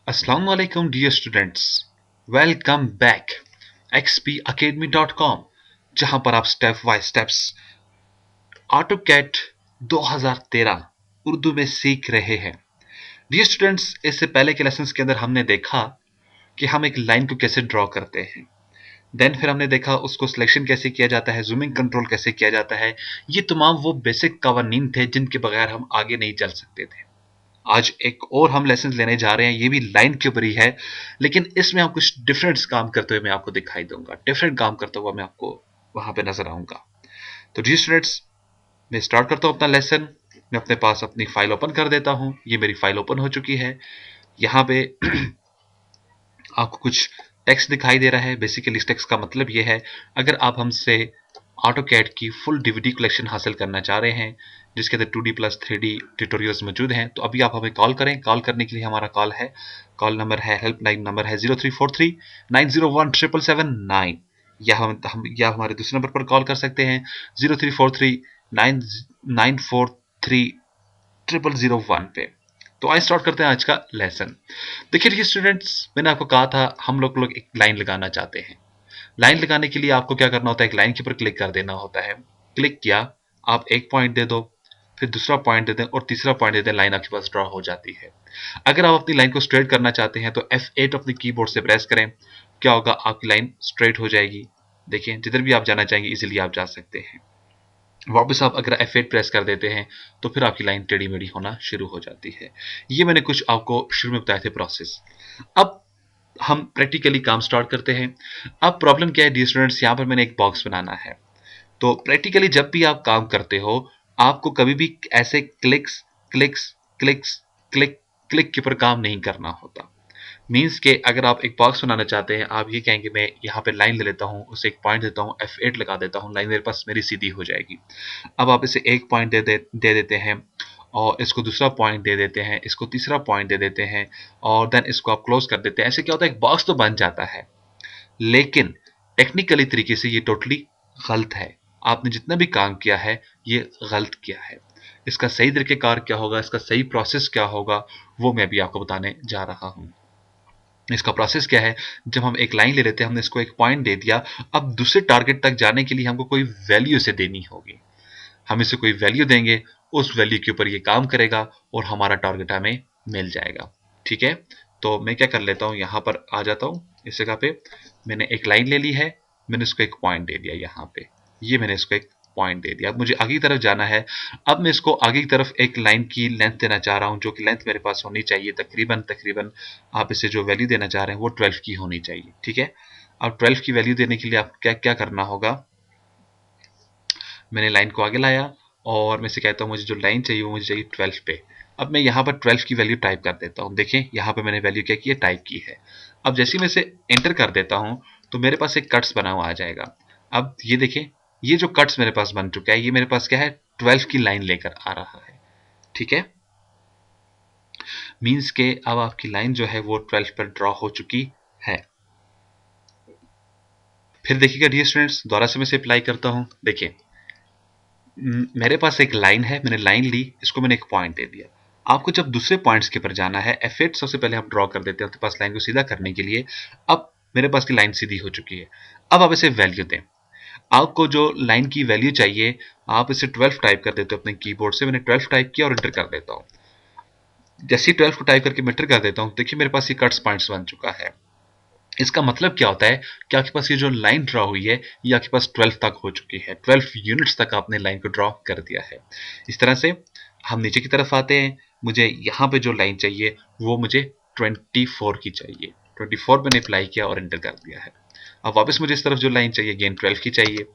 Assalamu alaikum dear students. Welcome back xpacademy.com जहां पर आप step by steps AutoCAD 2013 Urdu में सीख रहे हैं। डियर स्टूडेंट्स, इससे पहले के लेसन्स के अंदर हमने देखा कि हम एक लाइन को कैसे ड्रॉ करते हैं। देन फिर हमने देखा उसको सिलेक्शन कैसे किया जाता है, जूमिंग कंट्रोल कैसे किया जाता है। ये तमाम वो बेसिक कवानीन थे जिनके बगैर हम आगे नहीं चल सकते थे। आज एक और हम लेसन लेने जा रहे हैं, ये भी लाइन के ऊपर ही है, लेकिन इसमें हम कुछ डिफरेंट काम करते हुए मैं आपको दिखाई दूंगा। डिफरेंट काम करता हुआ मैं आपको वहां पे नजर आऊंगा। तो जी स्टूडेंट्स, मैं स्टार्ट करता हूं अपना लेसन। मैं अपने पास अपनी फाइल ओपन कर देता हूं। ये मेरी फाइल ओपन हो चुकी है। यहाँ पे आपको कुछ टेक्स्ट दिखाई दे रहा है। बेसिकली इस टेक्स्ट का मतलब ये है, अगर आप हमसे ऑटोकैड की फुल डीवीडी कलेक्शन हासिल करना चाह रहे हैं जिसके अंदर 2D प्लस 3D ट्यूटोरियल्स मौजूद हैं, तो अभी आप हमें कॉल करें। कॉल करने के लिए हमारा कॉल है, कॉल नंबर है, हेल्पलाइन नंबर है 0343901779। या हमारे दूसरे नंबर पर कॉल कर सकते हैं 0343943001 पे। तो आइए स्टार्ट करते हैं आज का लेसन। देखिए स्टूडेंट्स, मैंने आपको कहा था हम लोग एक लाइन लगाना चाहते हैं। लाइन लगाने के लिए आपको क्या करना होता है, एक लाइन के ऊपर क्लिक कर देना होता है। क्लिक किया, आप एक पॉइंट दे दो, फिर दूसरा पॉइंट दे दें और तीसरा पॉइंट दे दें, लाइन आपके पास ड्रॉ हो जाती है। अगर आप अपनी लाइन को स्ट्रेट करना चाहते हैं तो F8 अपने कीबोर्ड से प्रेस करें। क्या होगा, आपकी लाइन स्ट्रेट हो जाएगी। देखिए, जिधर भी आप जाना चाहेंगे इजीली आप जा सकते हैं। वापस आप अगर F8 प्रेस कर देते हैं तो फिर आपकी लाइन टेढ़ी मेढ़ी होना शुरू हो जाती है। ये मैंने कुछ आपको शुरू में बताए थे प्रोसेस। अब हम प्रैक्टिकली काम स्टार्ट करते हैं। अब प्रॉब्लम क्या है डियर स्टूडेंट्स, यहाँ पर मैंने एक बॉक्स बनाना है। तो प्रैक्टिकली जब भी आप काम करते हो, आपको कभी भी ऐसे clicks clicks clicks click click के ऊपर काम नहीं करना होता। मीन्स के अगर आप एक बॉक्स बनाना चाहते हैं, आप ये कहेंगे मैं यहाँ पे लाइन ले लेता हूँ, उसे एक पॉइंट देता हूँ, F8 लगा देता हूँ, लाइन मेरे पास मेरी सीधी हो जाएगी। अब आप इसे एक पॉइंट दे देते हैं और इसको दूसरा पॉइंट दे देते हैं, इसको तीसरा पॉइंट दे देते हैं और देन इसको आप क्लोज कर देते हैं। ऐसे क्या होता है, एक बॉक्स तो बन जाता है, लेकिन टेक्निकली तरीके से ये टोटली गलत है। आपने जितना भी काम किया है ये गलत किया है। इसका सही तरीकेकार क्या होगा, इसका सही प्रोसेस क्या होगा, वो मैं अभी आपको बताने जा रहा हूँ। इसका प्रोसेस क्या है, जब हम एक लाइन ले लेते हैं, हमने इसको एक पॉइंट दे दिया, अब दूसरे टारगेट तक जाने के लिए हमको कोई वैल्यू इसे देनी होगी। हम इसे कोई वैल्यू देंगे, उस वैल्यू के ऊपर ये काम करेगा और हमारा टारगेट हमें मिल जाएगा। ठीक है, तो मैं क्या कर लेता हूँ, यहाँ पर आ जाता हूँ। इस जगह पे मैंने एक लाइन ले ली है, मैंने इसको एक पॉइंट दे दिया यहाँ पे। ये मैंने इसको एक पॉइंट दे दिया। अब मुझे आगे की तरफ जाना है। अब मैं इसको आगे की तरफ एक लाइन की लेंथ देना चाह रहा हूँ, जो कि लेंथ मेरे पास होनी चाहिए तकरीबन तकरीबन, आप इसे जो वैल्यू देना चाह रहे हैं वो 12 की होनी चाहिए। ठीक है, अब 12 की वैल्यू देने के लिए आप क्या क्या करना होगा, मैंने लाइन को आगे लाया और मैं से कहता हूँ मुझे जो लाइन चाहिए वो मुझे चाहिए 12 पे। अब मैं यहाँ पर 12 की वैल्यू टाइप कर देता हूँ। देखें यहाँ पे मैंने वैल्यू क्या की है, टाइप की है। अब जैसे मैं इसे एंटर कर देता हूँ तो मेरे पास एक कट्स बना हुआ आ जाएगा। अब ये देखें, ये जो कट्स मेरे पास बन चुका है, ये मेरे पास क्या है, 12 की लाइन लेकर आ रहा है। ठीक है, मीन्स के अब आपकी लाइन जो है वो 12 पर ड्रॉ हो चुकी है। फिर देखिएगा डियर स्टूडेंट्स, दोबारा से मैं इसे अप्लाई करता हूँ। देखिए, मेरे पास एक लाइन है, मैंने लाइन ली, इसको मैंने एक पॉइंट दे दिया। आपको जब दूसरे पॉइंट्स के ऊपर जाना है, F8 सबसे पहले हम ड्रॉ कर देते हैं अपने पास लाइन को सीधा करने के लिए। अब मेरे पास की लाइन सीधी हो चुकी है। अब आप इसे वैल्यू दें। आपको जो लाइन की वैल्यू चाहिए, आप इसे 12 टाइप कर देते हो अपने कीबोर्ड से। मैंने 12 टाइप किया और इंटर कर देता हूँ। जैसे ही 12 को टाइप करके इंटर कर देता हूँ, देखिए मेरे पास ये कट्स पॉइंट्स बन चुका है। इसका मतलब क्या होता है कि आपके पास ये जो लाइन ड्रॉ हुई है ये आपके पास 12 तक हो चुकी है। 12 यूनिट्स तक आपने लाइन को ड्रॉ कर दिया है। इस तरह से हम नीचे की तरफ आते हैं। मुझे यहाँ पे जो लाइन चाहिए वो मुझे 24 की चाहिए। 24 मैंने अप्लाई किया और एंटर कर दिया है। अब वापस मुझे इस तरफ जो लाइन चाहिए अगेन 12 की चाहिए।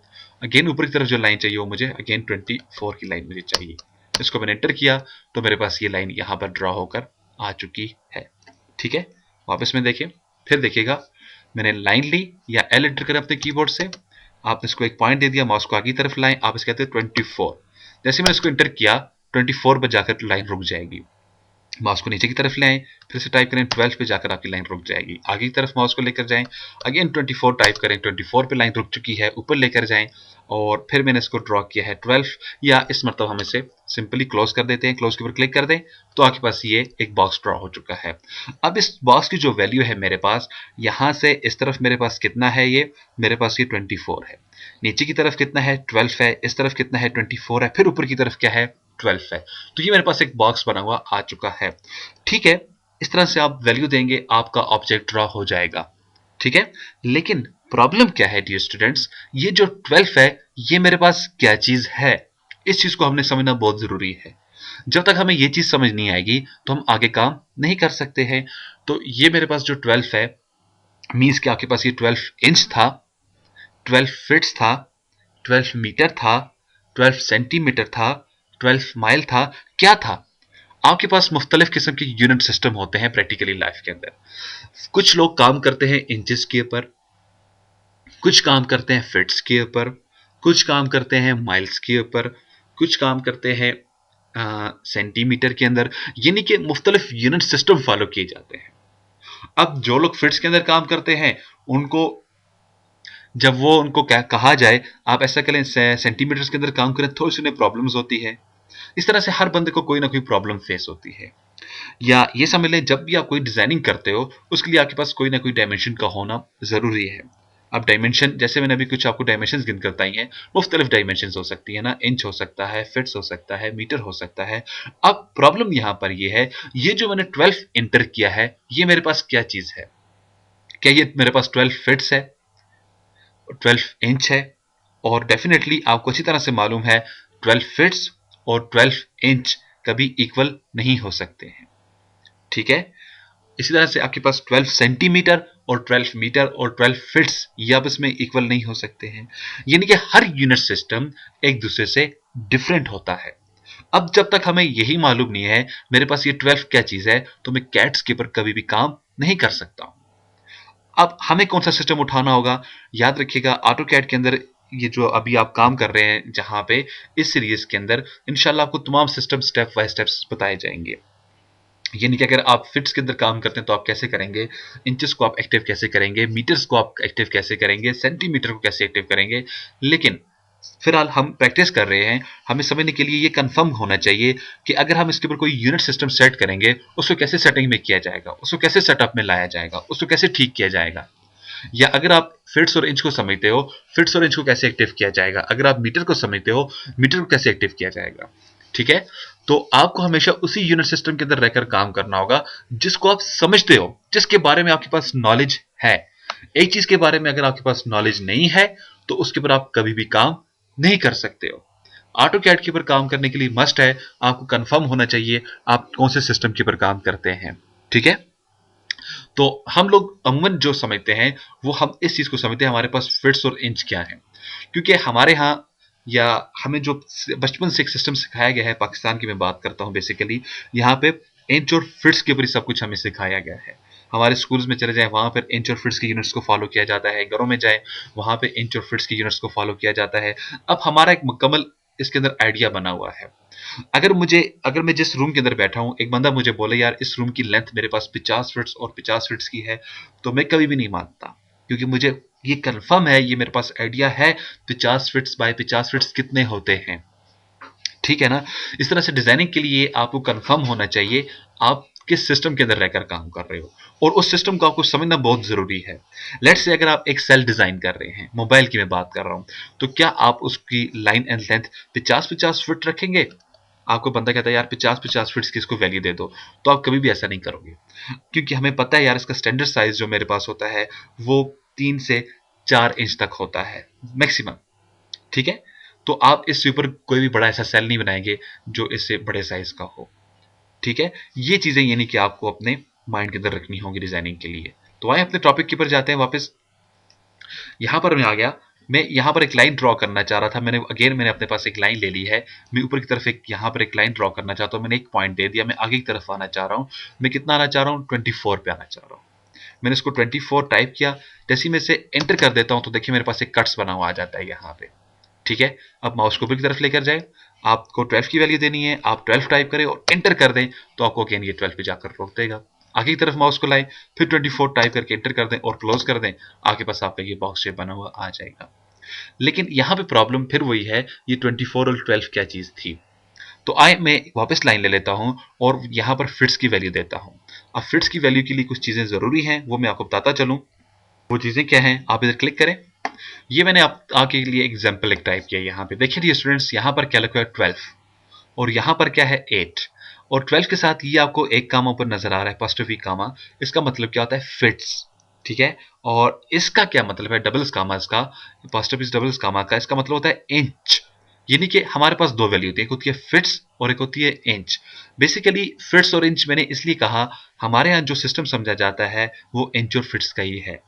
अगेन ऊपर की तरफ जो लाइन चाहिए वो मुझे अगेन 24 की लाइन मुझे चाहिए। इसको मैंने एंटर किया तो मेरे पास ये लाइन यहाँ पर ड्रॉ होकर आ चुकी है। ठीक है, वापस में देखें, फिर देखिएगा मैंने लाइन ली या एल एंटर करें अपने कीबोर्ड से। आपने इसको एक पॉइंट दे दिया, माउस को आगे तरफ लाएं, आप इसे कहते हैं 24। जैसे मैंने इसको एंटर किया 24 पर जाकर लाइन रुक जाएगी। माउस को नीचे की तरफ ले आएं, फिर से टाइप करें 12 पे, जाकर आपकी लाइन रुक जाएगी। आगे की तरफ माउस को लेकर जाएं, अगेन 24 टाइप करें, 24 पे लाइन रुक चुकी है, ऊपर लेकर जाएं और फिर मैंने इसको ड्रॉ किया है 12, या इस मतलब हम इसे सिंपली क्लोज कर देते हैं। क्लोज के ऊपर क्लिक कर दें तो आपके पास ये एक बॉक्स ड्रॉ हो चुका है। अब इस बॉक्स की जो वैल्यू है मेरे पास, यहां से इस तरफ मेरे पास कितना है, ये मेरे पास ये 24 है, नीचे की तरफ कितना है 12 है, इस तरफ कितना है 24 है, फिर ऊपर की तरफ क्या है 12 है। तो ये मेरे पास एक बॉक्स बना हुआ आ चुका है। ठीक है, इस तरह से आप वैल्यू देंगे, आपका ऑब्जेक्ट ड्रॉ हो जाएगा। ठीक है, लेकिन प्रॉब्लम क्या है डियर स्टूडेंट्स, ये जो 12 है ये मेरे पास क्या चीज है, इस चीज को हमने समझना बहुत जरूरी है। जब तक हमें ये चीज समझ नहीं आएगी तो हम आगे काम नहीं कर सकते हैं। तो ये मेरे पास जो 12 है, मीन्स कि आपके पास ये 12 इंच था, 12 फीट्स था, 12 मीटर था, 12 सेंटीमीटर था, 12 माइल था, क्या था? आपके पास मुख्तलिफ किस्म के यूनिट सिस्टम होते हैं प्रैक्टिकली लाइफ के अंदर। कुछ लोग काम करते हैं इंचेस के ऊपर, कुछ काम करते हैं फिट्स के ऊपर, कुछ काम करते हैं माइल्स के ऊपर, कुछ काम करते हैं सेंटीमीटर के अंदर, यानी कि मुख्तलिफ यूनिट सिस्टम फॉलो किए जाते हैं। अब जो लोग फिट्स के अंदर काम करते हैं, उनको जब वो उनको क्या कहा जाए आप ऐसा करें सेंटीमीटर्स के अंदर काम करें, थोड़ी सी उन्हें प्रॉब्लम्स होती है। इस तरह से हर बंदे को कोई ना कोई प्रॉब्लम फेस होती है। या ये समझ लें, जब भी आप कोई डिजाइनिंग करते हो उसके लिए आपके पास कोई ना कोई डायमेंशन का होना जरूरी है। अब डायमेंशन, जैसे मैंने अभी कुछ आपको डायमेंशन गिन कर बताई हैं, मुख्तलिफ डायमेंशन हो सकती है ना, इंच हो सकता है, फिट्स हो सकता है, मीटर हो सकता है। अब प्रॉब्लम यहां पर ये है, ये जो मैंने 12 इंटर किया है, ये मेरे पास क्या चीज है? क्या ये मेरे पास 12 फिट्स है, 12 इंच है? और डेफिनेटली आपको अच्छी तरह से मालूम है 12 फिट्स और 12 इंच कभी इक्वल नहीं हो सकते हैं। ठीक है, इसी तरह से आपके पास 12 सेंटीमीटर और 12 मीटर और 12 फिट्स ये आपस में इक्वल नहीं हो सकते हैं। यानी कि हर यूनिट सिस्टम एक दूसरे से डिफरेंट होता है। अब जब तक हमें यही मालूम नहीं है मेरे पास ये 12 क्या चीज है, तो मैं कैट्स के ऊपर कभी भी काम नहीं कर सकता हूं। अब हमें कौन सा सिस्टम उठाना होगा? याद रखिएगा, ऑटो कैड के अंदर ये जो अभी आप काम कर रहे हैं, जहां पे इस सीरीज के अंदर इंशाल्लाह आपको तमाम सिस्टम स्टेप बाय स्टेप्स बताए जाएंगे। यानी कि अगर आप फिट्स के अंदर काम करते हैं तो आप कैसे करेंगे, इंचेस को आप एक्टिव कैसे करेंगे, मीटर्स को आप एक्टिव कैसे करेंगे, सेंटीमीटर को कैसे एक्टिव करेंगे। लेकिन फिलहाल हम प्रैक्टिस कर रहे हैं, हमें समझने के लिए ये कंफर्म होना चाहिए कि अगर हम इसके ऊपर कोई यूनिट सिस्टम सेट करेंगे, उसको कैसे सेटिंग में किया जाएगा, उसको कैसे सेटअप में लाया जाएगा, उसको कैसे ठीक किया जाएगा। या अगर आप फिट्स और इंच को समझते हो, फिट्स और इंच को कैसे एक्टिव किया जाएगा। अगर आप मीटर को समझते हो, मीटर को कैसे एक्टिव किया जाएगा। ठीक है, तो आपको हमेशा उसी यूनिट सिस्टम के अंदर रहकर काम करना होगा जिसको आप समझते हो, जिसके बारे में आपके पास नॉलेज है। एक चीज के बारे में अगर आपके पास नॉलेज नहीं है तो उसके ऊपर आप कभी भी काम नहीं कर सकते हो। ऑटो कैड के ऊपर काम करने के लिए मस्ट है आपको कंफर्म होना चाहिए आप कौन से सिस्टम के ऊपर काम करते हैं। ठीक है, तो हम लोग अमूमन जो समझते हैं वो हम इस चीज को समझते हैं हमारे पास फिट्स और इंच क्या है, क्योंकि हमारे यहाँ या हमें जो बचपन से एक सिस्टम सिखाया गया है, पाकिस्तान की मैं बात करता हूँ बेसिकली, यहाँ पे इंच और फिट्स के ऊपर सब कुछ हमें सिखाया गया है। हमारे स्कूल्स में चले जाए वहां पर इंच और फिट्स के यूनिट्स को फॉलो किया जाता है, घरों में जाए वहां पे इंच और फिट्स के यूनिट्स को फॉलो किया जाता है। अब हमारा एक मुकम्मल इसके अंदर आइडिया बना हुआ है। अगर मैं जिस रूम के अंदर बैठा हूं, एक बंदा मुझे बोले यार इस रूम की लेंथ मेरे पास 50 फीट्स और 50 फीट्स की है, तो मैं कभी भी नहीं मानता, क्योंकि मुझे ये कंफर्म है, ये मेरे पास आइडिया है 50 फीट्स बाय 50 फीट्स कितने होते हैं। ठीक है ना, इस तरह से डिजाइनिंग के लिए आपको कंफर्म होना चाहिए आप किस सिस्टम के अंदर रहकर काम कर रहे हो, और उस सिस्टम को आपको समझना बहुत जरूरी है। लेट्स से अगर आप एक सेल डिजाइन कर रहे हैं, मोबाइल की मैं बात कर रहा हूं, तो क्या आप उसकी लाइन एंड लेंथ 50-50 फीट रखेंगे? आपको बंदा कहता है यार 50-50 फीट्स की इसको वैल्यू दे दो, तो आप कभी भी ऐसा नहीं करोगे, क्योंकि हमें पता है यार इसका स्टैंडर्ड साइज जो मेरे पास होता है वो 3 से 4 इंच तक होता है मैक्सिमम। ठीक है, तो आप इससे ऊपर कोई भी बड़ा ऐसा सेल नहीं बनाएंगे जो इससे बड़े साइज का हो। ठीक है, ये चीजें यानी कि आपको अपने माइंड के अंदर रखनी होंगी डिजाइनिंग के लिए। तो आए अपने टॉपिक के ऊपर जाते हैं वापस। यहां पर मैं आ गया, मैं यहां पर एक लाइन ड्रॉ करना चाह रहा था, मैंने अपने पास एक लाइन ले ली है, मैं ऊपर की तरफ एक यहां पर एक लाइन ड्रॉ करना चाहता हूं, मैंने एक पॉइंट दे दिया, मैं आगे की तरफ आना चाह रहा हूं। मैं कितना आना चाह रहा हूं? 24 पे आना चाह रहा हूं। मैंने इसको 24 टाइप किया, जैसे ही मैं इसे एंटर कर देता हूं तो देखिए मेरे पास एक कट्स बना हुआ आ जाता है यहाँ पे। ठीक है, अब माउस को ऊपर की तरफ लेकर जाए, आपको 12 की वैल्यू देनी है, आप 12 टाइप करें और एंटर कर दें तो आपको अगेन ये 12 पे जाकर रोक देगा। आगे की तरफ माउस को लाएं, फिर 24 टाइप करके एंटर कर दें और क्लोज कर दें, आगे पास आपका ये बॉक्स शेप बना हुआ आ जाएगा। लेकिन यहाँ पे प्रॉब्लम फिर वही है, ये 24 और 12 क्या चीज थी। तो आए मैं वापस लाइन ले लेता हूं और यहां पर फिट्स की वैल्यू देता हूं। अब फिट्स की वैल्यू के लिए कुछ चीजें जरूरी हैं, वो मैं आपको बताता चलूं। वो चीजें क्या हैं, आप इधर क्लिक करें। ये मैंने आपके लिए एग्जाम्पल एक टाइप किया यहाँ पे। देखिए स्टूडेंट्स, यहाँ पर क्या लिखा है 12 और यहाँ पर क्या है 8 और 12 के साथ ये आपको एक कामा ऊपर नजर आ रहा है, apostrophe कामा। इसका मतलब क्या होता है, फिट्स। ठीक है, और इसका क्या मतलब है, डबल्स कामा, इसका apostrophe डबल्स कामा का इसका मतलब होता है इंच। यानी कि हमारे पास दो वैल्यू होती है, एक होती है फिट्स और एक होती है इंच। बेसिकली फिट्स और इंच मैंने इसलिए कहा, हमारे यहाँ जो सिस्टम समझा जाता है वो इंच और फिट्स का ही है।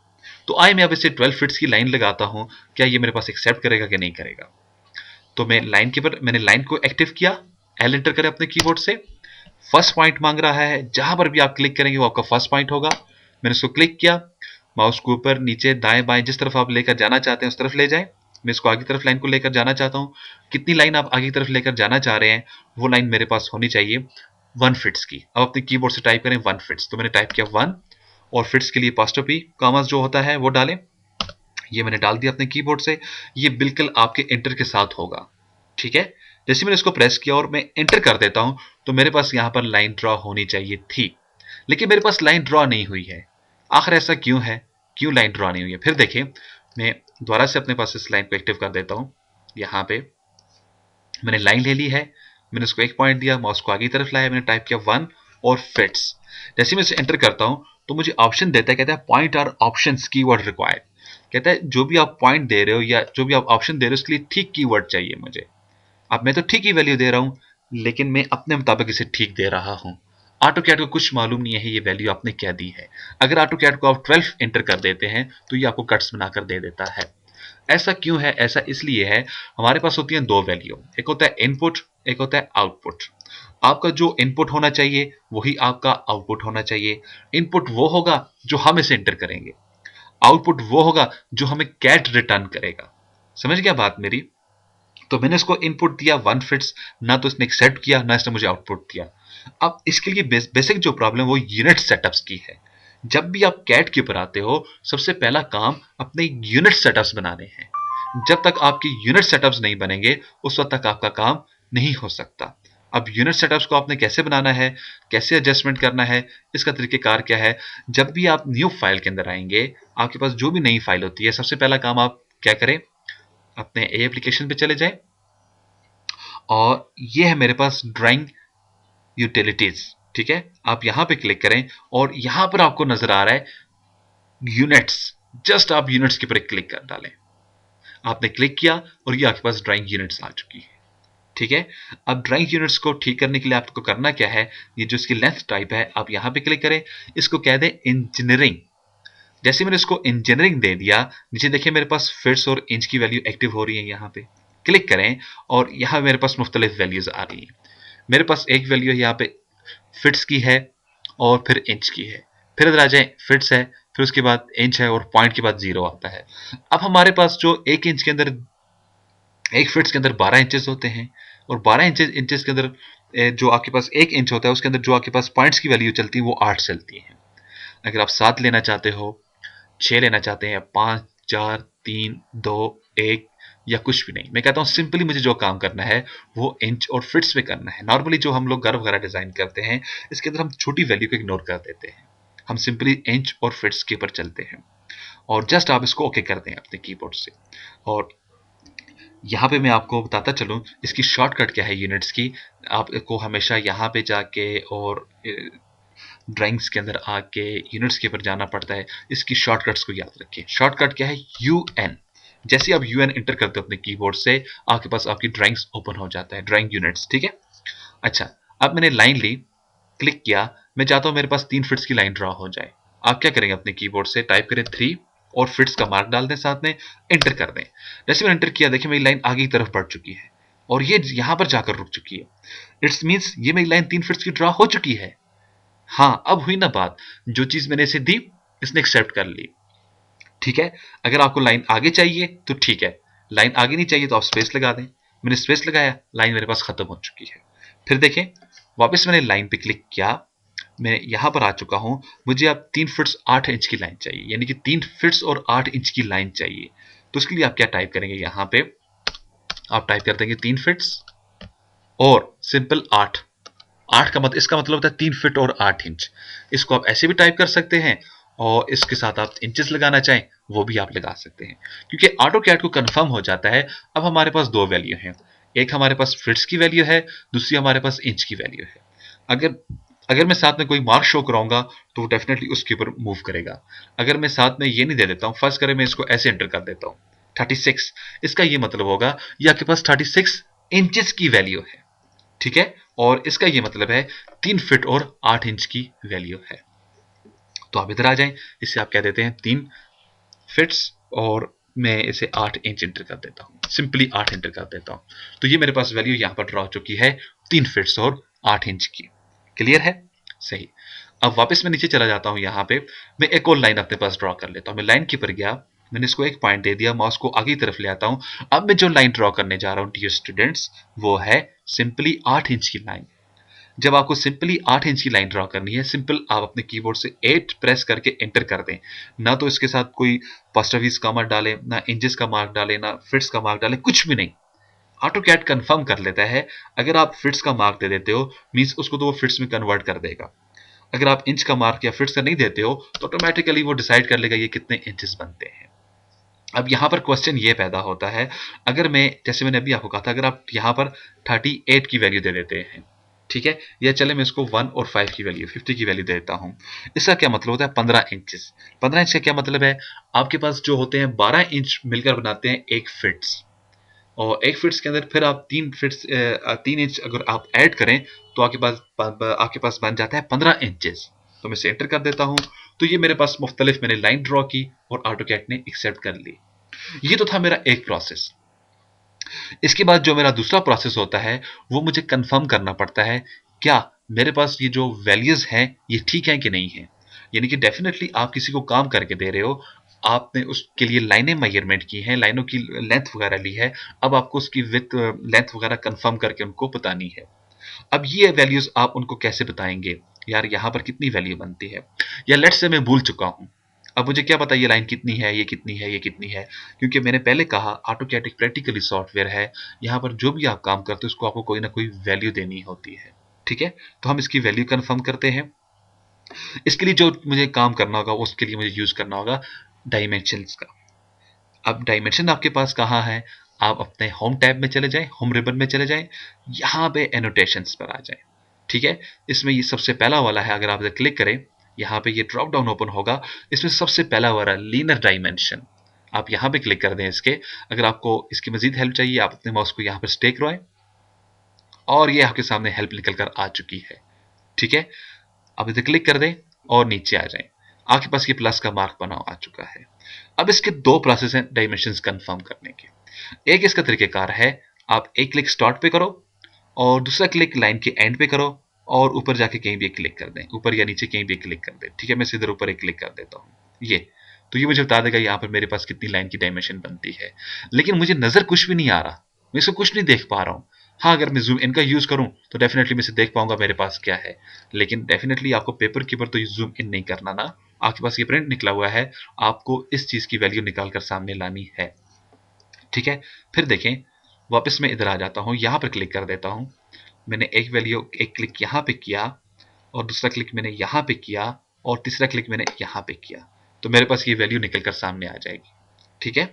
तो आए मैं अब इसे 12 फिट्स की लाइन लगाता हूं, क्या ये मेरे पास एक्सेप्ट करेगा कि नहीं करेगा। तो मैं लाइन के पर मैंने लाइन को एक्टिव किया, एल एंटर करें अपने कीबोर्ड से। फर्स्ट पॉइंट मांग रहा है, जहां पर भी आप क्लिक करेंगे वो आपका फर्स्ट पॉइंट होगा। मैंने इसको क्लिक किया, माउस को ऊपर नीचे दाएं बाएं जिस तरफ आप लेकर जाना चाहते हैं उस तरफ ले जाएं। मैं इसको आगे तरफ लाइन को लेकर जाना चाहता हूं। कितनी लाइन आप आगे की तरफ लेकर जाना चाह रहे हैं, वो लाइन मेरे पास होनी चाहिए 1 फिट्स की। अब अपने कीबोर्ड से टाइप करें 1 फिट्स। तो मैंने टाइप किया 1 और फिट्स के लिए apostrophe कॉमास जो होता है वो डालें। ये मैंने डाल दिया अपने कीबोर्ड से। ये बिल्कुल आपके एंटर के साथ होगा। ठीक है, जैसे मैंने इसको प्रेस किया और मैं एंटर कर देता हूं तो मेरे पास यहां पर लाइन ड्रॉ होनी चाहिए थी, लेकिन मेरे पास लाइन ड्रॉ नहीं हुई है। आखिर ऐसा क्यों है, क्यों लाइन ड्रॉ नहीं हुई है? फिर देखिए, मैं दोबारा से अपने पास इस लाइन को एक्टिव कर देता हूं। यहां पे मैंने लाइन ले ली है, मैंने उसको एक पॉइंट दिया, माउस को आगे की तरफ लाया, मैंने टाइप किया 1 और फिट्स। जैसे मैं इसे एंटर करता हूं तो मुझे ऑप्शन देता है, कहता है पॉइंट और ऑप्शंस कीवर्ड रिक्वायर्ड। कहता है जो भी आप पॉइंट दे रहे हो या जो भी आप ऑप्शन दे रहे हो उसके लिए ठीक कीवर्ड चाहिए मुझे। अब मैं तो ठीक ही वैल्यू दे रहा हूं, लेकिन मैं अपने मुताबिक इसे ठीक दे रहा हूं। ऑटोकैड को कुछ मालूम नहीं है ये वैल्यू आपने क्या दी है। अगर ऑटोकैड को आप 12 एंटर कर देते हैं तो ये आपको कट्स बनाकर दे देता है। ऐसा क्यों है? ऐसा इसलिए है, हमारे पास होती है दो वैल्यू, एक होता है इनपुट, एक होता है आउटपुट। आपका जो इनपुट होना चाहिए वही आपका आउटपुट होना चाहिए। इनपुट वो होगा जो हम इसे एंटर करेंगे, आउटपुट वो होगा जो हमें कैट रिटर्न करेगा। समझ गया बात मेरी? तो मैंने इसको इनपुट दिया 1 फिट्स, ना तो इसने एक्सेप्ट किया ना इसने मुझे आउटपुट दिया। अब इसके लिए बेसिक जो प्रॉब्लम वो यूनिट सेटअप्स की है। जब भी आप कैट के ऊपर आते हो, सबसे पहला काम अपने यूनिट सेटअप्स बनाने हैं। जब तक आपकी यूनिट सेटअप्स नहीं बनेंगे उस वक्त तक आपका काम नहीं हो सकता। अब यूनिट सेटअप्स को आपने कैसे बनाना है, कैसे एडजस्टमेंट करना है, इसका तरीकेकार क्या है। जब भी आप न्यू फाइल के अंदर आएंगे, आपके पास जो भी नई फाइल होती है, सबसे पहला काम आप क्या करें, अपने ए एप्लीकेशन पे चले जाएं और ये है मेरे पास ड्राइंग यूटिलिटीज। ठीक है, आप यहां पे क्लिक करें और यहां पर आपको नजर आ रहा है यूनिट्स। जस्ट आप यूनिट्स के ऊपर क्लिक कर डालें। आपने क्लिक किया और ये आपके पास ड्राइंग यूनिट्स आ चुकी है। ठीक है, अब ड्राइंग यूनिट्स को ठीक करने के लिए आपको करना क्या है, ये जो इसकी लेंथ टाइप है आप यहां पे क्लिक करें, इसको कह दें इंजीनियरिंग। जैसे मैंने इसको इंजीनियरिंग दे दिया, नीचे देखिए मेरे पास फिट्स और इंच की वैल्यू एक्टिव हो रही है। यहाँ पे क्लिक करें और यहाँ मेरे पास मुख्तलिफ वैल्यूज आ रही हैं। मेरे पास एक वैल्यू यहाँ पे फिट्स की है और फिर इंच की है। फिर इधर आ जाए, फिट्स है, फिर उसके बाद इंच है और पॉइंट के बाद 0 आता है। अब हमारे पास जो एक इंच के अंदर, एक फिट्स के अंदर 12 इंचेस होते हैं और 12 इंचेस के अंदर जो आपके पास एक इंच होता है उसके अंदर जो आपके पास पॉइंट्स की वैल्यू चलती है वो 8 चलती है। अगर आप 7 लेना चाहते हो, 6 लेना चाहते हैं, 5 4 3 2 1 या कुछ भी नहीं, मैं कहता हूं सिंपली मुझे जो काम करना है वो इंच और फिट्स पे करना है। नॉर्मली जो हम लोग घर वगैरह डिजाइन करते हैं इसके अंदर हम छोटी वैल्यू को इग्नोर कर देते हैं, हम सिंपली इंच और फिट्स के ऊपर चलते हैं और जस्ट आप इसको ओके कर दें अपने कीबोर्ड से। और यहाँ पे मैं आपको बताता चलूँ इसकी शॉर्टकट क्या है यूनिट्स की। आपको हमेशा यहाँ पे जाके और ड्राइंग्स के अंदर आके यूनिट्स के ऊपर जाना पड़ता है। इसकी शॉर्टकट्स को याद रखिए। शॉर्टकट क्या है, UN। जैसे आप UN एंटर करते हो अपने कीबोर्ड से, आपके पास आपकी ड्राइंग्स ओपन हो जाता है, ड्राइंग यूनिट्स। ठीक है, अच्छा अब मैंने लाइन ली, क्लिक किया, मैं चाहता हूं मेरे पास 3 फिट्स की लाइन ड्रॉ हो जाए। आप क्या करेंगे, अपने कीबोर्ड से टाइप करें 3 और फिट्स का मार्क डाल दें, साथ में एंटर कर दें। जैसे मैंने एंटर किया, देखिए मेरी लाइन आगे की तरफ बढ़ चुकी है और ये यहां पर जाकर रुक चुकी है। इट्स मीन्स ये मेरी लाइन 3 फिट्स की ड्रॉ हो चुकी है। हाँ, अब हुई ना बात, जो चीज मैंने इसे दी इसने एक्सेप्ट कर ली। ठीक है, अगर आपको लाइन आगे चाहिए तो ठीक है, लाइन आगे नहीं चाहिए तो आप स्पेस लगा दें। मैंने स्पेस लगाया, लाइन मेरे पास खत्म हो चुकी है। फिर देखें, वापस मैंने लाइन पे क्लिक किया, मैं यहां पर आ चुका हूं। मुझे अब 3 फीट्स 8 इंच की लाइन चाहिए, यानी कि 3 फीट्स और 8 इंच की लाइन चाहिए। तो उसके लिए आप क्या टाइप करेंगे, यहां पे आप टाइप कर देंगे 3 फीट्स और सिंपल 8। 8 का मतलब, इसका मतलब होता है 3 फीट और 8 इंच। इसको आप ऐसे भी टाइप कर सकते हैं और इसके साथ आप इंचेस लगाना चाहें वो भी आप लगा सकते हैं, क्योंकि ऑटो कैड को कंफर्म हो जाता है। अब हमारे पास दो वैल्यू हैं, एक हमारे पास फिट्स की वैल्यू है, दूसरी हमारे पास इंच की वैल्यू है। अगर अगर मैं साथ में कोई मार्क शो कराऊंगा तो वो डेफिनेटली उसके ऊपर मूव करेगा। अगर मैं साथ में ये नहीं दे देता हूं, फर्स्ट करें मैं इसको ऐसे एंटर कर देता हूं 36, इसका ये मतलब होगा ये आपके पास 36 इंचेस की वैल्यू है, ठीक है। और इसका ये मतलब है 3 फीट और 8 इंच की वैल्यू है। तो आप इधर आ जाएं, इससे आप कह देते हैं 3 फिट्स और मैं इसे 8 इंच एंटर कर देता हूं, सिंपली 8 एंटर कर देता हूं। तो ये मेरे पास वैल्यू यहां पर ड्रॉ हो चुकी है 3 फिट्स और 8 इंच की। क्लियर है? सही। अब वापस मैं नीचे चला जाता हूं, यहां पे मैं एक और लाइन अपने पास ड्रॉ कर लेता हूं। मैं लाइन के ऊपर गया, मैंने इसको एक पॉइंट दे दिया, माउस को आगे की तरफ ले आता हूं। अब मैं जो लाइन ड्रॉ करने जा रहा हूं डियर स्टूडेंट्स, वो है सिंपली 8 इंच की लाइन। जब आपको सिंपली 8 इंच की लाइन ड्रॉ करनी है, सिंपल आप अपने कीबोर्ड से 8 प्रेस करके एंटर कर दें। ना तो इसके साथ कोई apostrophes का मार्क डालें, ना इंचेस का मार्क डालें, ना फिट्स का मार्क डालें, कुछ भी नहीं। ऑटो कैड कंफर्म कर लेता है। अगर आप फिट्स का मार्क दे देते हो मींस उसको तो वो फिट्स में कन्वर्ट कर देगा। अगर आप इंच का मार्क या फिट्स का नहीं देते हो तो ऑटोमेटिकली वो डिसाइड कर लेगा ये कितने इंचेस बनते हैं। अब यहां पर क्वेश्चन ये पैदा होता है, अगर मैं, जैसे मैंने अभी आपको कहा था, अगर आप यहां पर 38 की वैल्यू दे देते हैं, ठीक है, या चले मैं इसको 1 और 5 की वैल्यू 50 की वैल्यू दे देता हूं, इसका क्या मतलब होता है 15 इंचेस। 15 इंच का क्या मतलब है, आपके पास जो होते हैं 12 इंच मिलकर बनाते हैं एक फिट्स, और एक फिट्स के अंदर फिर आप 3 इंच अगर आप ऐड करें तो आपके पास बन जाता है 15 इंचेस। तो मैं इसे एंटर कर देता हूं। तो ये मेरे पास मुख्तलिफ मैंने लाइन ड्रॉ की और ऑटोकैड ने एक्सेप्ट कर ली। ये तो था मेरा एक प्रोसेस। इसके बाद जो मेरा दूसरा प्रोसेस होता है वो मुझे कंफर्म करना पड़ता है क्या मेरे पास ये जो वैल्यूज हैं ये ठीक है कि नहीं है। यानी कि डेफिनेटली आप किसी को काम करके दे रहे हो, आपने उसके लिए लाइनें मेजरमेंट की हैं, लाइनों की लेंथ वगैरह ली है, अब आपको उसकी विड्थ लेंथ वगैरह कंफर्म करके उनको बतानी है। अब ये वैल्यूज आप उनको कैसे बताएंगे, यार यहाँ पर कितनी वैल्यू बनती है, या लेट्स से मैं भूल चुका हूँ, अब मुझे क्या पता ये लाइन कितनी है, ये कितनी है, ये कितनी है, क्योंकि मैंने पहले कहा ऑटोकैड एक प्रैक्टिकली सॉफ्टवेयर है। यहाँ पर जो भी आप काम करते हो उसको आपको कोई ना कोई वैल्यू देनी होती है, ठीक है। तो हम इसकी वैल्यू कंफर्म करते हैं। इसके लिए जो मुझे काम करना होगा उसके लिए मुझे यूज करना होगा डायमेंशंस का। अब डायमेंशन आपके पास कहाँ है, आप अपने होम टैब में चले जाएं, होम रिबन में चले जाएं, यहाँ पे एनोटेशंस पर आ जाएं, ठीक है। इसमें ये सबसे पहला वाला है, अगर आप इसे क्लिक करें यहाँ पे ये ड्रॉप डाउन ओपन होगा, इसमें सबसे पहला वाला लीनियर डायमेंशन, आप यहाँ पे क्लिक कर दें इसके। अगर आपको इसकी मजीद हेल्प चाहिए आप अपने माउस को यहाँ पर स्टे करवाएं और ये आपके सामने हेल्प निकल कर आ चुकी है, ठीक है। अब इसे क्लिक कर दें और नीचे आ जाएं, आपके पास ये प्लस का मार्क बना आ चुका है। अब इसके दो प्रोसेस हैं डायमेंशंस कंफर्म करने के। एक इसका तरीकेकार है, आप एक क्लिक स्टार्ट पे करो और दूसरा क्लिक लाइन के एंड पे करो और ऊपर जाके कहीं भी एक क्लिक कर दें, ऊपर या नीचे कहीं भी एक क्लिक कर दें, ठीक है। मैं इधर ऊपर एक क्लिक कर देता हूँ, ये तो ये मुझे बता देगा यहाँ पर मेरे पास कितनी लाइन की डायमेंशन बनती है। लेकिन मुझे नजर कुछ भी नहीं आ रहा, मैं इसको कुछ नहीं देख पा रहा हूँ। हाँ, अगर मैं जूम इन का यूज करूं तो डेफिनेटली मैं इसे देख पाऊंगा मेरे पास क्या है, लेकिन डेफिनेटली आपको पेपर के ऊपर तो जूम इन नहीं करना ना, आपके पास ये प्रिंट निकला हुआ है, आपको इस चीज की वैल्यू निकाल कर सामने लानी है, ठीक है। फिर देखें, वापस मैं इधर आ जाता हूं, यहां पर क्लिक कर देता हूं। मैंने एक क्लिक यहां पे किया और दूसरा क्लिक मैंने यहां पे किया और तीसरा क्लिक मैंने यहां पे किया, तो मेरे पास ये वैल्यू निकल कर सामने आ जाएगी, ठीक है।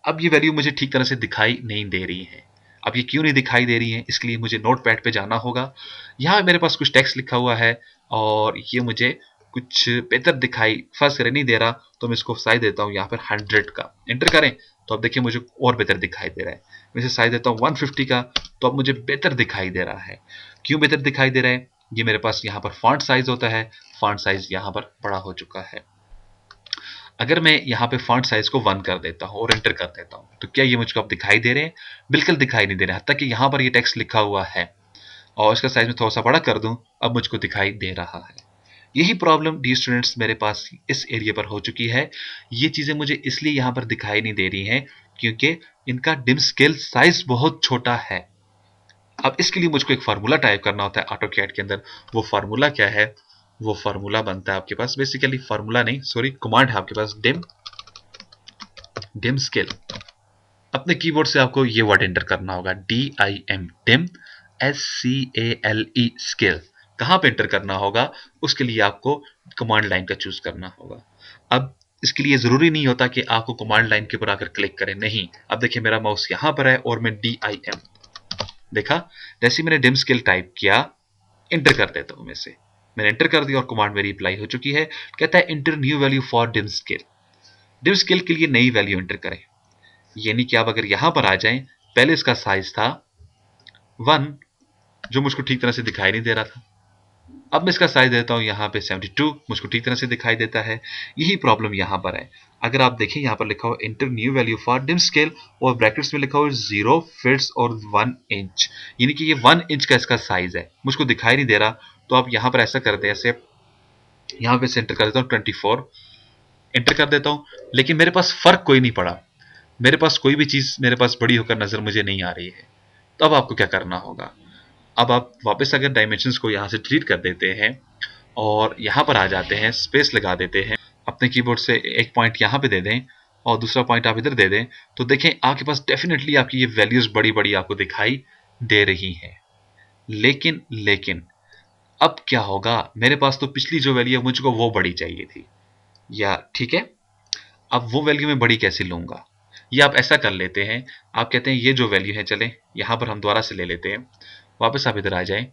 अब ये वैल्यू मुझे ठीक तरह से दिखाई नहीं दे रही है। अब ये क्यों नहीं दिखाई दे रही है, इसके लिए मुझे नोट पैड पे जाना होगा। यहाँ मेरे पास कुछ टेक्स्ट लिखा हुआ है और ये मुझे कुछ बेहतर दिखाई फर्स्ट करे नहीं दे रहा, तो मैं इसको साइज देता हूँ यहाँ पर 100 का, एंटर करें तो अब देखिए मुझे और बेहतर दिखाई दे रहा है। मैं इसे साइज देता हूँ 150 का, तो अब मुझे बेहतर दिखाई दे रहा है। क्यों बेहतर दिखाई दे रहा है, ये मेरे पास यहाँ पर फॉन्ट साइज होता है, फॉन्ट साइज यहाँ पर बड़ा हो चुका है। अगर मैं यहाँ पे फॉन्ट साइज को 1 कर देता हूँ और एंटर कर देता हूँ तो क्या ये मुझको अब दिखाई दे रहे हैं, बिल्कुल दिखाई नहीं दे रहे, हत्ता कि यहाँ पर ये टेक्स्ट लिखा हुआ है और इसका साइज में थोड़ा सा बड़ा कर दूं अब मुझको दिखाई दे रहा है। यही प्रॉब्लम डी स्टूडेंट्स मेरे पास इस एरिया पर हो चुकी है। ये चीजें मुझे इसलिए यहाँ पर दिखाई नहीं दे रही हैं क्योंकि इनका डिम स्केल साइज बहुत छोटा है। अब इसके लिए मुझको एक फार्मूला टाइप करना होता है ऑटोकैड के अंदर। वो फार्मूला क्या है? वो फार्मूला बनता है आपके पास, बेसिकली फार्मूला नहीं, सॉरी, कमांड है आपके पास, डिम स्केल। अपने कीबोर्ड से आपको ये वर्ड एंटर करना होगा, DIM, डिम, SCALE, स्केल। कहां पे एंटर करना होगा? उसके लिए आपको कमांड लाइन का चूज करना होगा। अब इसके लिए जरूरी नहीं होता कि आपको कमांड लाइन के ऊपर आकर क्लिक करें, नहीं। अब देखिए मेरा माउस यहां पर है और मैं DIM, देखा, जैसे मैंने डिम स्केल टाइप किया, एंटर कर देता हूं। मैंने एंटर कर दिया और कमांड मेरी अप्लाई हो चुकी है। कहता है enter new value for dim scale. Dim scale के लिए नई वैल्यू एंटर करें, यानी कि आप अगर यहां पर आ जाएं, पहले इसका साइज था 1, जो मुझको ठीक तरह से दिखाई नहीं दे रहा था। अब मैं इसका साइज देता हूं यहां पे 72, मुझको ठीक तरह से दिखाई देता है। यही प्रॉब्लम यहां पर है। अगर आप देखें यहां पर लिखा हुआ enter new value for dim scale और ब्रैकेट्स में लिखा हुआ 0 फीट्स और 1 इंच, यानी कि ये 1 इंच का इसका साइज है, मुझको दिखाई नहीं दे रहा। तो आप यहां पर ऐसा करते हैं, ऐसे यहां पे एंटर कर देता हूं 24, एंटर कर देता हूं, लेकिन मेरे पास फर्क कोई नहीं पड़ा। मेरे पास कोई भी चीज मेरे पास बड़ी होकर नजर मुझे नहीं आ रही है। तो अब आपको क्या करना होगा? अब आप वापस अगर डायमेंशंस को यहां से डिलीट कर देते हैं और यहां पर आ जाते हैं, स्पेस लगा देते हैं, अपने कीबोर्ड से एक पॉइंट यहां पे दे दें और दूसरा पॉइंट आप इधर दे दें, तो देखें आपके पास डेफिनेटली आपकी ये वैल्यूज बड़ी बड़ी आपको दिखाई दे रही हैं। लेकिन अब क्या होगा? मेरे पास तो पिछली जो वैल्यू है मुझको वो बड़ी चाहिए थी, या ठीक है, अब वो वैल्यू मैं बड़ी कैसे लूंगा? ये आप ऐसा कर लेते हैं, आप कहते हैं ये जो वैल्यू है, चले यहां पर हम दोबारा से ले लेते हैं। वापस आप इधर आ जाएं,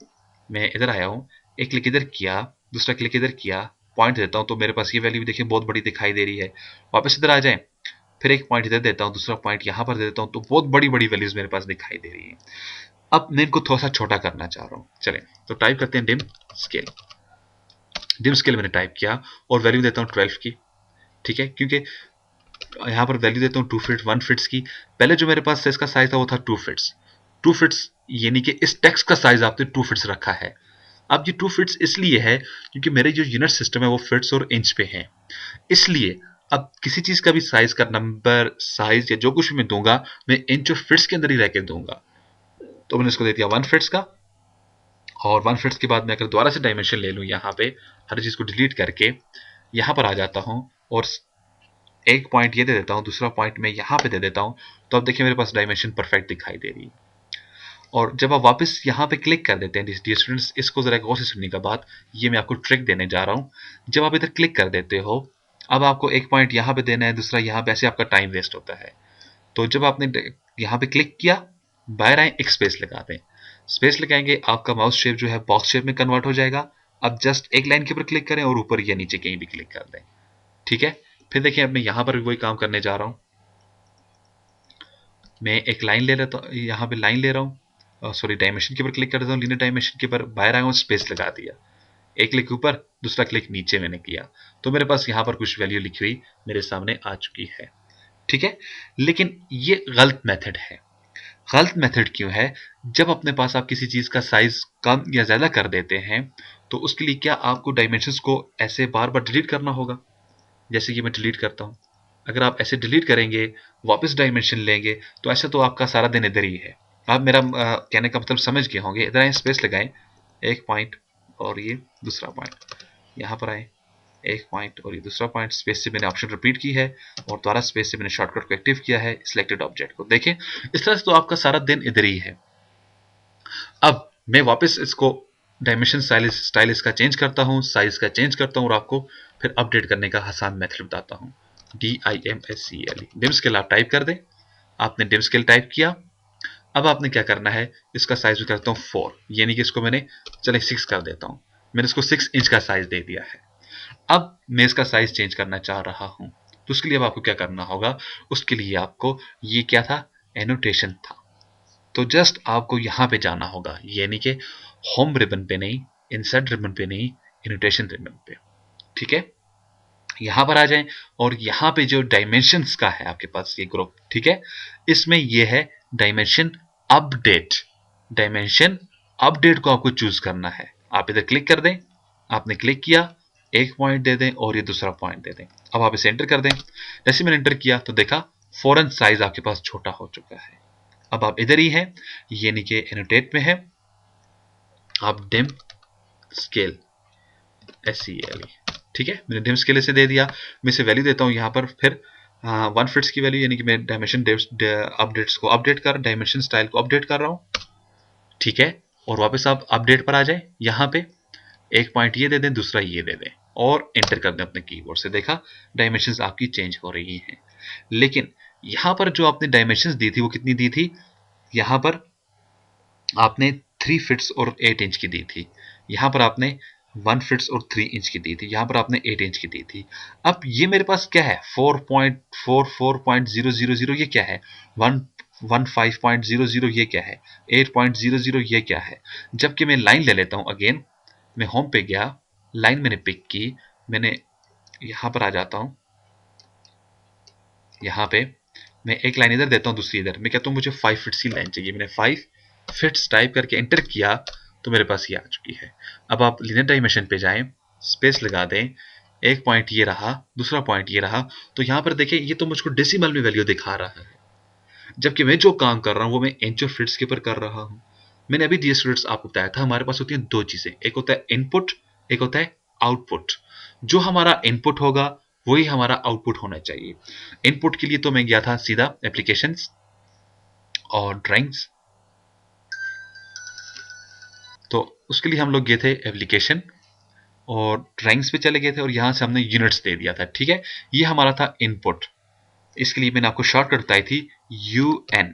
मैं इधर आया हूं, एक क्लिक इधर किया, दूसरा क्लिक इधर किया, पॉइंट देता हूं, तो मेरे पास ये वैल्यू भी देखिए बहुत बड़ी दिखाई दे रही है। वापस इधर आ जाएं, फिर एक पॉइंट इधर देता हूं, दूसरा पॉइंट यहां पर दे देता हूं, तो बहुत बड़ी बड़ी वैल्यूज मेरे पास दिखाई दे रही है। अब मैं इनको थोड़ा सा छोटा करना चाह रहा हूं, चलें तो टाइप करते हैं डिम स्केल। डिम स्केल मैंने टाइप किया और वैल्यू देता हूं 12 की, ठीक है, क्योंकि यहाँ पर वैल्यू देता हूँ 2 फीट 1 फीट्स की। पहले जो मेरे पास इसका साइज था वो था 2 फीट्स, 2 फीट्स, यानी कि इस टेक्स्ट का साइज आपने 2 फीट्स रखा है। अब ये 2 फीट्स इसलिए है क्योंकि मेरे जो यूनिट सिस्टम है वो फीट्स और इंच पे है, इसलिए अब किसी चीज का भी साइज का नंबर, साइज या जो कुछ भी मैं दूंगा, मैं इंच और फीट्स के अंदर ही रह के दूंगा। तो मैंने इसको दे दिया 1 फीट्स का, और 1 फीट्स के बाद मैं अगर दोबारा से डायमेंशन ले लूँ, यहाँ पे हर चीज को डिलीट करके यहाँ पर आ जाता हूँ और एक पॉइंट ये दे देता हूं, दूसरा पॉइंट मैं यहां पे दे देता हूं, तो अब देखिए मेरे पास डायमेंशन परफेक्ट दिखाई दे रही है। और जब आप वापस यहां पे क्लिक कर देते हैं, डियर स्टूडेंट्स, इसको जरा गौर से सुनने का बात, ये मैं आपको ट्रिक देने जा रहा हूं। जब आप इधर क्लिक कर देते हो, अब आपको एक पॉइंट यहां पे देना है, दूसरा यहां पे, ऐसे आपका टाइम वेस्ट होता है। तो जब आपने यहां पे क्लिक किया, बाहर आए, एक स्पेस लगा दें। स्पेस लगाएंगे, आपका माउस शेप जो है बॉक्स शेप में कन्वर्ट हो जाएगा। अब जस्ट एक लाइन के ऊपर क्लिक करें और ऊपर या नीचे कहीं भी क्लिक कर दें, ठीक है। फिर देखिए अब मैं यहां पर भी वही काम करने जा रहा हूं। मैं एक लाइन ले लेता हूं, यहां पे लाइन ले रहा हूं, सॉरी, डायमेंशन के ऊपर क्लिक कर देता हूं, लीनियर डायमेंशन के ऊपर, बाहर आया हूं, स्पेस लगा दिया, एक क्लिक ऊपर, दूसरा क्लिक नीचे मैंने किया, तो मेरे पास यहां पर कुछ वैल्यू लिखी हुई मेरे सामने आ चुकी है, ठीक है। लेकिन ये गलत मेथड है। गलत मेथड क्यों है? जब अपने पास आप किसी चीज का साइज कम या ज्यादा कर देते हैं, तो उसके लिए क्या आपको डायमेंशंस को ऐसे बार बार डिलीट करना होगा? जैसे कि मैं डिलीट करता हूं, अगर आप ऐसे डिलीट करेंगे, वापस डायमेंशन लेंगे, तो ऐसे तो आपका सारा दिन इधर ही है। आप मेरा कहने का मतलब समझ गए होंगे। इधर आए, स्पेस लगाएं, एक पॉइंट और ये दूसरा पॉइंट, यहाँ पर आए, एक पॉइंट और ये दूसरा पॉइंट, स्पेस से मैंने ऑप्शन रिपीट की है और द्वारा स्पेस से मैंने शॉर्टकट को एक्टिव किया है, सिलेक्टेड ऑब्जेक्ट को। देखें इस तरह से तो आपका सारा दिन इधर ही है। अब मैं वापस इसको डायमेंशन स्टाइल इसका चेंज करता हूं, साइज का चेंज करता हूं और आपको फिर अपडेट करने का आसान मेथड बताता हूं। DIMSCLE, डिम स्केल आप टाइप कर दें। आपने डिम स्केल टाइप किया। अब आपने क्या करना है, इसका साइज में करता हूं 4, यानी कि इसको मैंने, चले 6 कर देता हूं। मैंने इसको 6 इंच का साइज दे दिया है। अब मैं इसका साइज चेंज करना चाह रहा हूं, तो उसके लिए अब आपको क्या करना होगा? उसके लिए आपको, ये क्या था? एनोटेशन था। तो जस्ट आपको यहां पे जाना होगा, यानी कि होम रिबन पे नहीं, इंसर्ट रिबन पे नहीं, एनोटेशन रिबन पे, ठीक है। यहां पर आ जाएं और यहां पे जो डायमेंशंस का है आपके पास ये ग्रुप, ठीक है, इसमें ये है डायमेंशन अपडेट। डायमेंशन अपडेट को आपको चूज करना है। आप इधर क्लिक कर दें, आपने क्लिक किया, एक पॉइंट दे दें और ये दूसरा पॉइंट दे दें। अब आप इसे एंटर कर दें। जैसे मैंने एंटर किया तो देखा फॉरन साइज आपके पास छोटा हो चुका है। अब आप इधर ही हैं, ये नीचे एनोटेट में है, आप डिम स्केल SCL, ठीक है, मैंने डिम स्केल से दे दिया। मैं इसे वैल्यू देता हूँ यहाँ पर फिर 1 फिट्स की वैल्यू, यानी कि मैं डायमेंशन अपडेट्स को अपडेट कर, डायमेंशन स्टाइल को अपडेट कर रहा हूँ, ठीक है। और वापस आप अपडेट पर आ जाए, यहाँ पे एक पॉइंट ये दे दें, दूसरा ये दे दें और एंटर कर दें अपने कीबोर्ड से। देखा डायमेंशंस आपकी चेंज हो रही हैं। लेकिन यहाँ पर जो आपने डायमेंशंस दी थी वो कितनी दी थी, यहाँ पर आपने 3 फिट्स और 8 इंच की दी थी, यहाँ पर आपने 1 फिट्स और 3 इंच की दी थी, यहाँ पर आपने 8 इंच की दी थी। अब ये मेरे पास क्या है 4.44.000, ये क्या है 115.00, ये क्या है 8.00, ये क्या है। जबकि मैं लाइन ले लेता हूं अगेन, मैं होम पे गया, लाइन मैंने पिक की, मैंने यहां पर आ जाता हूं, यहां पे मैं एक लाइन इधर देता हूं, दूसरी इधर, मैं कहता हूं मुझे 5 फिट्स की लाइन चाहिए, मैंने 5 फिट्स टाइप करके एंटर किया तो मेरे पास ये आ चुकी है। अब आप लीनियर डायमेंशन पे जाएं, स्पेस लगा दें, एक पॉइंट ये रहा, दूसरा पॉइंट ये रहा, तो यहां पर देखें ये तो मुझको डेसिमल में वैल्यू दिखा रहा है, जबकि मैं जो काम कर रहा हूं वो मैं इंच और फिट्स के ऊपर कर रहा हूं। मैंने अभी डियर स्टूडेंट्स आपको बताया था हमारे पास होती हैं दो चीजें, एक होता है इनपुट, एक होता है आउटपुट। जो हमारा इनपुट होगा वही हमारा आउटपुट होना चाहिए। इनपुट के लिए तो मैं गया था सीधा एप्लीकेशंस और ड्राइंग्स, तो उसके लिए हम लोग गए थे एप्लीकेशन और ड्राइंग्स पे चले गए थे और यहां से हमने यूनिट्स दे दिया था, ठीक है। ये हमारा था इनपुट। इसके लिए मैंने आपको शॉर्टकट बताई थी UN,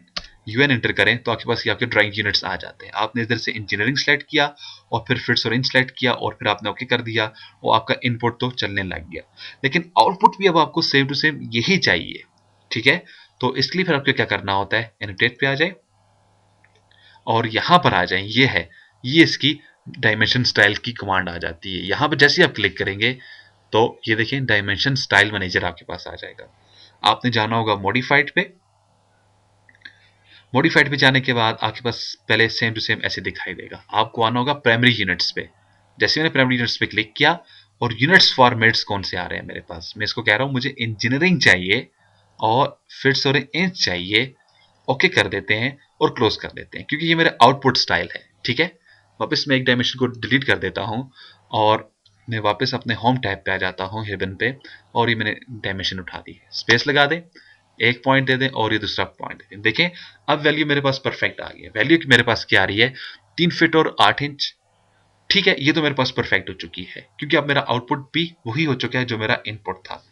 UN एंटर करें तो आपके पास ये आपके ड्राइंग यूनिट्स आ जाते हैं। आपने इधर से इंजीनियरिंग सेलेक्ट किया और फिर फिट्स और इंच सेलेक्ट किया और फिर आपने ओके कर दिया और आपका इनपुट तो चलने लग गया। लेकिन आउटपुट भी अब आपको सेम टू सेम यही चाहिए, ठीक है। तो इसके लिए फिर आपको क्या करना होता है, एनोटेट पे आ जाए और यहां पर आ जाए, ये है, ये इसकी डायमेंशन स्टाइल की कमांड आ जाती है। यहां पर जैसे ही आप क्लिक करेंगे तो ये देखें डायमेंशन स्टाइल मैनेजर आपके पास आ जाएगा। आपने जाना होगा मॉडिफाइड पे, मॉडिफाइड पे जाने के बाद आपके पास पहले सेम टू सेम ऐसे दिखाई देगा। आपको आना होगा प्राइमरी यूनिट्स पे, जैसे मैंने प्राइमरी यूनिट्स पे क्लिक किया और यूनिट्स फॉर्मेट्स कौन से आ रहे हैं मेरे पास, मैं इसको कह रहा हूं मुझे इंजीनियरिंग चाहिए और फिट्स और इंच चाहिए, ओके कर देते हैं और क्लोज कर देते हैं क्योंकि ये मेरा आउटपुट स्टाइल है, ठीक है। वापस मैं एक डायमेंशन को डिलीट कर देता हूं और मैं वापस अपने होम टैब पे आ जाता हूं, हिबन पे, और ये मैंने डायमेंशन उठा दी, स्पेस लगा दें, एक पॉइंट दे दें और ये दूसरा पॉइंट दे दें। देखें अब वैल्यू मेरे पास परफेक्ट आ गई है। वैल्यू मेरे पास क्या आ रही है 3 फिट और 8 इंच, ठीक है। ये तो मेरे पास परफेक्ट हो चुकी है क्योंकि अब मेरा आउटपुट भी वही हो चुका है जो मेरा इनपुट था।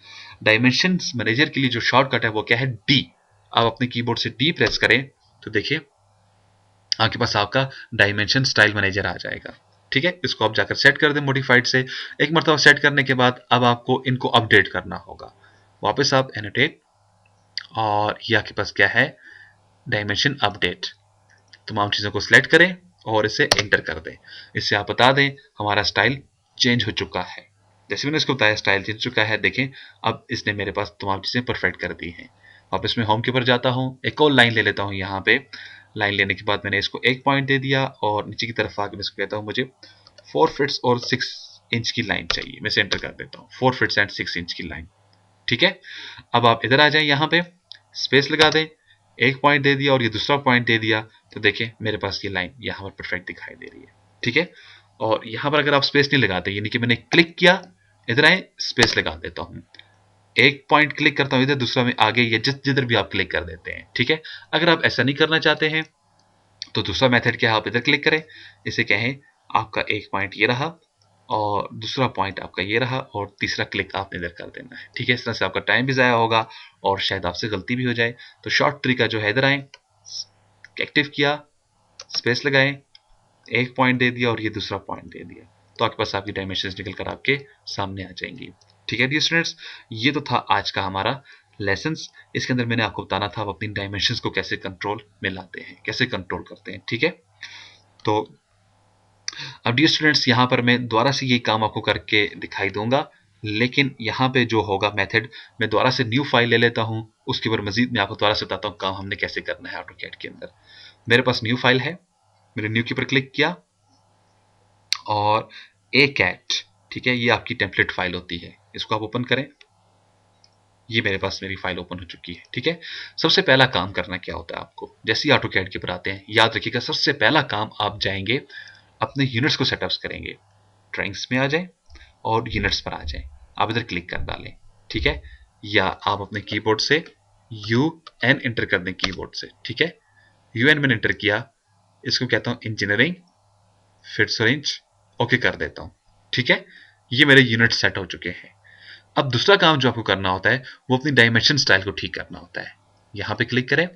डायमेंशन मैनेजर के लिए जो शॉर्टकट है वो क्या है, डी। आप अपने कीबोर्ड से डी प्रेस करें तो देखिए आपके पास आपका डायमेंशन स्टाइल मैनेजर आ जाएगा, ठीक है। इसको आप जाकर सेट कर दें मॉडिफाइड से। एक मरतबा सेट करने के बाद अब आपको इनको अपडेट करना होगा। वापस आप एनोटेट और ये आपके पास क्या है डायमेंशन अपडेट, तमाम चीज़ों को सिलेक्ट करें और इसे एंटर कर दें। इससे आप बता दें हमारा स्टाइल चेंज हो चुका है। जैसे मैंने इसको बताया स्टाइल चेंज हो चुका है, देखें अब इसने मेरे पास तमाम चीज़ें परफेक्ट कर दी हैं। वापस मैं होम के ऊपर जाता हूँ, एक और लाइन ले लेता हूँ। यहाँ पे लाइन लेने के बाद मैंने इसको एक पॉइंट दे दिया और नीचे की तरफ आके मैं इसको कहता हूँ मुझे 4 फिट्स और 6 इंच की लाइन चाहिए, मैं इसे एंटर कर देता हूँ 4 फिट्स एंड 6 इंच की लाइन, ठीक है। अब आप इधर आ जाएं, यहाँ पे स्पेस लगा दें, एक पॉइंट दे दिया और ये दूसरा पॉइंट दे दिया तो देखें मेरे पास ये लाइन यहाँ पर परफेक्ट दिखाई दे रही है, ठीक है। और यहाँ पर अगर आप स्पेस नहीं लगाते, यानी कि मैंने क्लिक किया, इधर आए स्पेस लगा देता हूँ, एक पॉइंट क्लिक करता हूँ इधर, दूसरा में आगे, या जिधर भी आप क्लिक कर देते हैं, ठीक है। अगर आप ऐसा नहीं करना चाहते हैं तो दूसरा मेथड क्या है, आप इधर क्लिक करें, इसे कहें आपका एक पॉइंट ये रहा और दूसरा पॉइंट आपका ये रहा और तीसरा क्लिक आपने इधर कर देना है, ठीक है। इस तरह से आपका टाइम भी ज़ाया होगा और शायद आपसे गलती भी हो जाए। तो शॉर्ट तरीका जो है, इधर आए, एक्टिव किया, स्पेस लगाएं, एक पॉइंट दे दिया और ये दूसरा पॉइंट दे दिया, तो आपके पास आपकी डायमेंशंस निकल कर आपके सामने आ जाएंगी, ठीक है डियर स्टूडेंट्स। ये तो था आज का हमारा लेसन्स। इसके अंदर मैंने आपको बताना था आप अपनी डायमेंशंस को कैसे कंट्रोल में लाते हैं, कैसे कंट्रोल करते हैं, ठीक है। तो अब डियर स्टूडेंट्स यहाँ पर मैं दोबारा से ये काम आपको करके दिखाई दूंगा, लेकिन यहाँ पे जो होगा मेथड, मैं दोबारा से न्यू फाइल ले लेता हूँ, उसके ऊपर मजीद मैं आपको दोबारा से बताता हूँ काम हमने कैसे करना है ऑटोकैड के अंदर। मेरे पास न्यू फाइल है, मैंने न्यू के ऊपर क्लिक किया और ए कैट, ठीक है, ये आपकी टेम्पलेट फाइल होती है, इसको आप ओपन करें। ये मेरे पास मेरी फाइल ओपन हो चुकी है। ठीक है, सबसे पहला काम करना क्या होता है आपको, जैसे ही AutoCAD के ऊपर आते हैं, याद रखिएगा सबसे पहला काम आप जाएंगे अपने यूनिट्स को सेटअप करेंगे। ड्राइंग्स में आ जाए और यूनिट्स पर आ जाए, आप इधर क्लिक कर डालें। ठीक है, या आप अपने कीबोर्ड से UN एंटर कर दें कीबोर्ड से। ठीक है, UN मैंने एंटर किया, इसको कहता हूं इंजीनियरिंग, फिट्स रेंज, ओके कर देता हूं। ठीक है, ये मेरे यूनिट सेट हो चुके हैं। अब दूसरा काम जो आपको करना होता है वो अपनी डायमेंशन स्टाइल को ठीक करना होता है। यहां पे क्लिक करें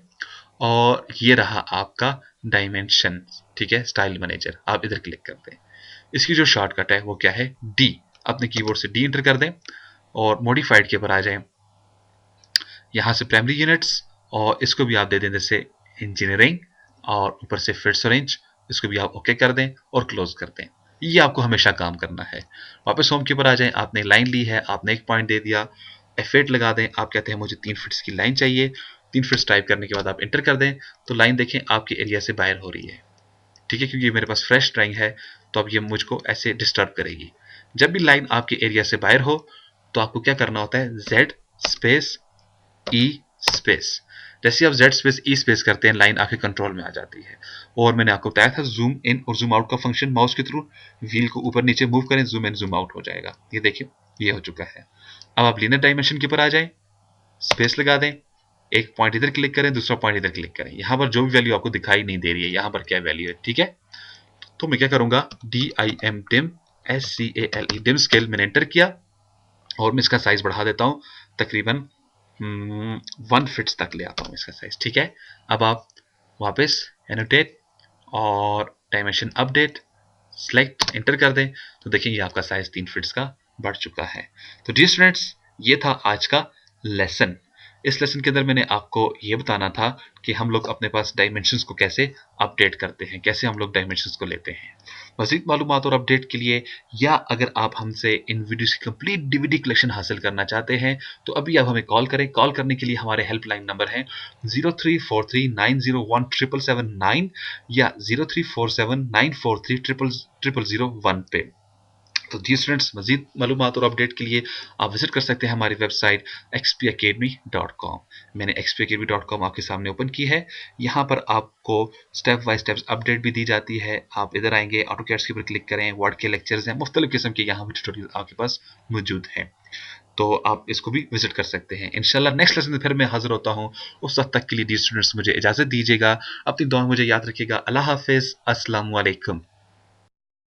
और ये रहा आपका डायमेंशन। ठीक है, स्टाइल मैनेजर, आप इधर क्लिक कर दें। इसकी जो शॉर्टकट है वो क्या है, डी। अपने कीबोर्ड से डी एंटर कर दें और मॉडिफाइड के ऊपर आ जाएं। यहां से प्राइमरी यूनिट्स, और इसको भी आप दे दें जैसे इंजीनियरिंग, और ऊपर से फिट्स रेंज, इसको भी आप ओके कर दें और क्लोज कर दें। ये आपको हमेशा काम करना है। वापस होम के ऊपर आ जाएं, आपने लाइन ली है, आपने एक पॉइंट दे दिया, F8 लगा दें। आप कहते हैं मुझे 3 फीट्स की लाइन चाहिए, 3 फीट्स टाइप करने के बाद आप एंटर कर दें, तो लाइन देखें आपके एरिया से बाहर हो रही है। ठीक है, क्योंकि मेरे पास फ्रेश ड्राइंग है तो अब ये मुझको ऐसे डिस्टर्ब करेगी। जब भी लाइन आपके एरिया से बाहर हो तो आपको क्या करना होता है, Z स्पेस E स्पेस। जैसे आप Z स्पेस E स्पेस करते हैं, लाइन आपके कंट्रोल में आ जाती है। और मैंने आपको बताया था जूम इन और जूम आउट का फंक्शन, माउस के थ्रू व्हील को ऊपर नीचे मूव करें, जूम इन जूम आउट हो जाएगा। ये देखिए, ये हो चुका है। अब आप लीनियर डायमेंशन के ऊपर आ जाएं, स्पेस लगा दें, एक पॉइंट इधर क्लिक करें, दूसरा पॉइंट इधर क्लिक करें। यहां पर जो भी वैल्यू आपको दिखाई नहीं दे रही है, यहां पर क्या वैल्यू है। ठीक है, तो मैं क्या करूंगा, DIM dim SCALE dim scale मैंने एंटर किया और मैं इसका साइज बढ़ा देता हूं तकरीबन 1 फिट्स तक ले आता हूं इसका साइज। ठीक है, अब आप वापस एनोटेट और डायमेंशन अपडेट सेलेक्ट एंटर कर दें, तो देखेंगे आपका साइज 3 फिट्स का बढ़ चुका है। तो डियर स्टूडेंट्स, ये था आज का लेसन। इस लेसन के अंदर मैंने आपको ये बताना था कि हम लोग अपने पास डायमेंशंस को कैसे अपडेट करते हैं, कैसे हम लोग डायमेंशंस को लेते हैं। मज़ीद मालूमात और अपडेट के लिए, या अगर आप हमसे इन वीडियोस की कंप्लीट DVD कलेक्शन हासिल करना चाहते हैं, तो अभी आप हमें कॉल करें। कॉल करने के लिए हमारे हेल्पलाइन नंबर हैं 0343901779 या 034794300001 पे। तो जी स्टूडेंट्स, मजीद मालूमात और अपडेट के लिए आप विजिट कर सकते हैं हमारी वेबसाइट xpacademy.com। मैंने xpacademy.com आपके सामने ओपन की है। यहाँ पर आपको स्टेप बाय स्टेप अपडेट भी दी जाती है। आप इधर आएंगे, AutoCAD के ऊपर क्लिक करें, वर्ड के लेक्चर्स हैं, मुख्तलिफ किस्म के यहाँ भी ट्यूटोरियल आपके पास मौजूद हैं, तो आप इसको भी विजिट कर सकते हैं। इंशाल्लाह नेक्स्ट लेसन में फिर मैं हाजिर होता हूँ। उस वक्त तक के लिए डी स्टूडेंट्स मुझे इजाज़त दीजिएगा, अपनी दुआ मुझे याद रखिएगा। अल्लाह हाफिज़, अस्सलामु अलैकुम।